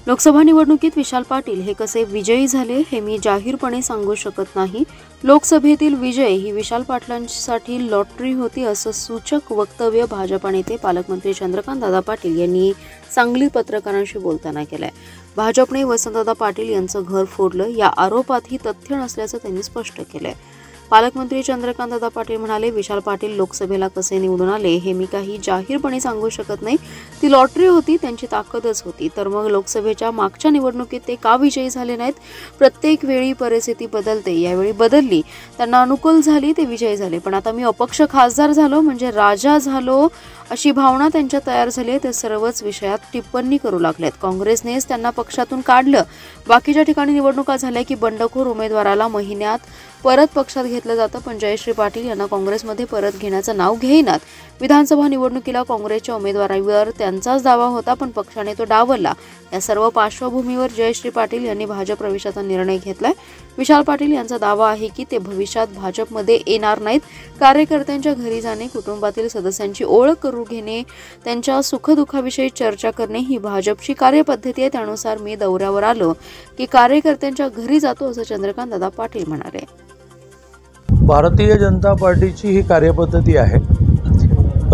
लोकसभा निवडणुकीत विशाल पाटील हे कसे विजयी झाले हे मी जाहीरपणे सांगू शकत नाही। लोकसभेतील विजय ही विशाल पाटलांसाठी लॉटरी होती असं सूचक वक्तव्य भाजपा नेते पालकमंत्री चंद्रकांतदादा पाटील यांनी सांगलीत पत्रकारांशी बोलताना केलंय। भाजपने वसंतदादा पाटील यांचं घर फोडलं या आरोपातही तथ्य नसल्याचं त्यांनी स्पष्ट केलंय। पालकमंत्री चंद्रकांतदादा पाटील म्हणाले, विशाल पाटील लोकसभेला कसे निवडून आले हे मी काही जाहीरपणे सांगू शकत नाही। ती लॉटरी होती, त्यांची ताकदच होती। तर मग लोकसभेच्या मागच्या निवडणुकीत ते का विजयी झाले नाहीत? प्रत्येक वेळी परिस्थिती बदलते, यावेळी बदलली, त्यांना अनुकूल झाली, ते विजयी झाले। पण आता मी अपक्ष खासदार झालो म्हणजे राजा झालो अशी भावना त्यांच्या तयार झाली। ते सर्वच विषयात टिप्पणी करू लागलेत। काँग्रेसनेच त्यांना पक्षातून काढलं। बाकीच्या ठिकाणी निवडणुका झाल्या की बंडखोर उमेदवाराला महिन्यात परत पक्षात घेतलं जातं, पण जयश्री पाटील यांना काँग्रेसमध्ये परत घेण्याचं नाव घेईनात। विधानसभा निवडणुकीला काँग्रेसच्या उमेदवारावर त्यांचाच दावा होता, पण पक्षाने तो डावलला। या सर्व पार्श्वभूमीवर जयश्री पाटील यांनी भाजप प्रवेशाचा निर्णय घेतलाय। विशाल पाटील यांचा दावा आहे की ते भविष्यात भाजपमध्ये येणार नाहीत। कार्यकर्त्यांच्या घरी जाणे, कुटुंबातील सदस्यांची ओळख करून घेणे, त्यांच्या सुखदुःखाविषयी चर्चा करणे ही भाजपची कार्यपद्धती आहे। त्यानुसार मी दौऱ्यावर आलो की कार्यकर्त्यांच्या घरी जातो, असं चंद्रकांतदादा पाटील म्हणाले। भारतीय जनता पार्टीची ही कार्यपद्धती आहे।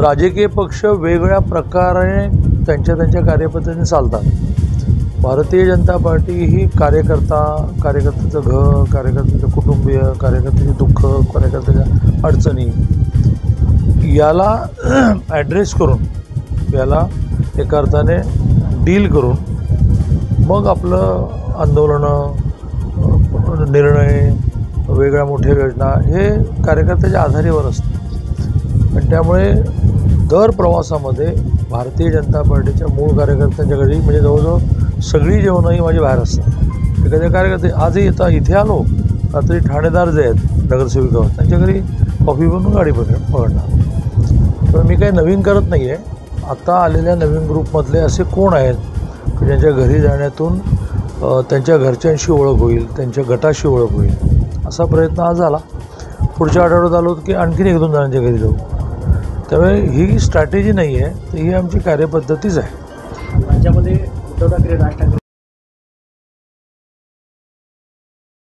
राजकीय पक्ष वेगवेगळ्या प्रकारे त्यांच्या कार्यपद्धतीने चालतात। भारतीय जनता पार्टी ही कार्यकर्त्याचं घर, कार्यकर्त्याचं कुटुंबीय, कार्यकर्त्याचे दुःख, कार्यकर्त्याच्या अडचणी याला ॲड्रेस करून, याला एका अर्थाने डील करून मग आपलं आंदोलनं, निर्णय, वेगळ्या मोठ्या योजना हे कार्यकर्त्याच्या आधारावर असतं। आणि त्यामुळे दर प्रवासामध्ये भारतीय जनता पार्टीच्या मूळ कार्यकर्त्यांच्या घरी म्हणजे जवळजवळ सगळी जेवणंही माझी बाहेर असतात। एखाद्या कार्यकर्ते आजही इथे आलो, रात्री ठाणेदार जे आहेत नगरसेविकावर त्यांच्या घरी कॉफी बनवून गाडी पकडणार। पण मी काही नवीन करत नाही आहे। आता आलेल्या नवीन ग्रुपमधले असे कोण आहेत की ज्यांच्या घरी जाण्यातून त्यांच्या घरच्यांशी ओळख होईल, त्यांच्या गटाशी ओळख होईल, असा प्रयत्न आज झाला। पुढच्या आठवड्यात आलो की आणखीन 1-2 जणांच्या घरी जाऊ। त्यामुळे ही स्ट्रॅटेजी नाही आहे, तर ही आमची कार्यपद्धतीच आहे। राज्यामध्ये उद्धव ठाकरे, राज ठाकरे